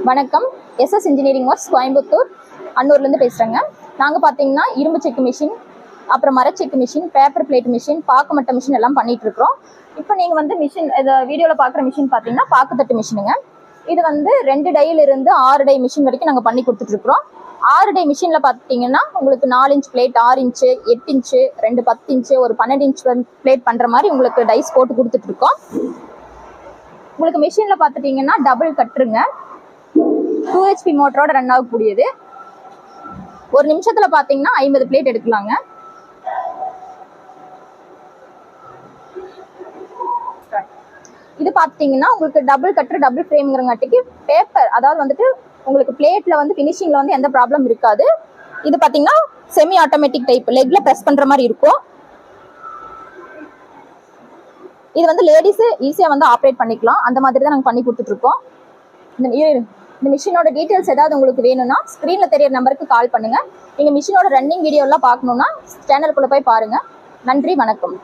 வணக்கம். SS engineering works Coimbatore அன்னூர்லேருந்து பேசுகிறேங்க. நாங்கள் பார்த்தீங்கன்னா இரும்பு செக்கு மிஷின், அப்புறம் மரச்செக்கு மிஷின், பேப்பர் பிளேட் மிஷின், பாக்குமட்ட மிஷின் எல்லாம் பண்ணிட்டு இருக்கிறோம். இப்போ நீங்கள் வந்து மிஷின் இதை வீடியோவில் பார்க்குற மிஷின் பார்த்தீங்கன்னா பாக்குத்தட்டு மிஷினுங்க. இது வந்து 2 டையிலிருந்து 6 டை மிஷின் வரைக்கும் நாங்கள் பண்ணி கொடுத்துட்ருக்குறோம். 6 டை மிஷினில் பார்த்தீங்கன்னா உங்களுக்கு 4 inch blade, 6 inch, 8 inch, 2 10 inch, ஒரு 12 இன்ச் பிளேட் பண்ணுற மாதிரி உங்களுக்கு டைஸ் போட்டு கொடுத்துட்ருக்கோம். உங்களுக்கு மிஷினில் பார்த்துட்டிங்கன்னா டபுள் கட்டுருங்க, 2 HP மோட்டரோட ரன் ஆகக்கூடியது. ஒரு நிமிஷத்தில் பார்த்தீங்கன்னா 50 பிளேட் எடுக்கலாங்க. இது பார்த்தீங்கன்னா உங்களுக்கு டபுள் கட்டர், டபுள் ஃப்ரேம்ங்கிறங்காட்டிக்கு பேப்பர், அதாவது வந்துட்டு உங்களுக்கு பிளேட்டில் வந்து ஃபினிஷிங்கில் வந்து எந்த ப்ராப்ளம் இருக்காது. இது பார்த்தீங்கன்னா செமி ஆட்டோமேட்டிக் டைப், லெக்கில் ப்ரெஸ் பண்ணுற மாதிரி இருக்கும். இது வந்து லேடிஸு ஈஸியாக வந்து ஆப்ரேட் பண்ணிக்கலாம். அந்த மாதிரி தான் நாங்கள் பண்ணி கொடுத்துட்ருக்கோம். இந்த மிஷினோட டீட்டெயில்ஸ் ஏதாவது உங்களுக்கு வேணும்னா ஸ்க்ரீனில் தெரியிற நம்பருக்கு கால் பண்ணுங்கள். நீங்கள் மிஷினோட ரன்னிங் வீடியோலாம் பார்க்கணுன்னா சேனலுக்குள்ளே போய் பாருங்கள். நன்றி, வணக்கம்.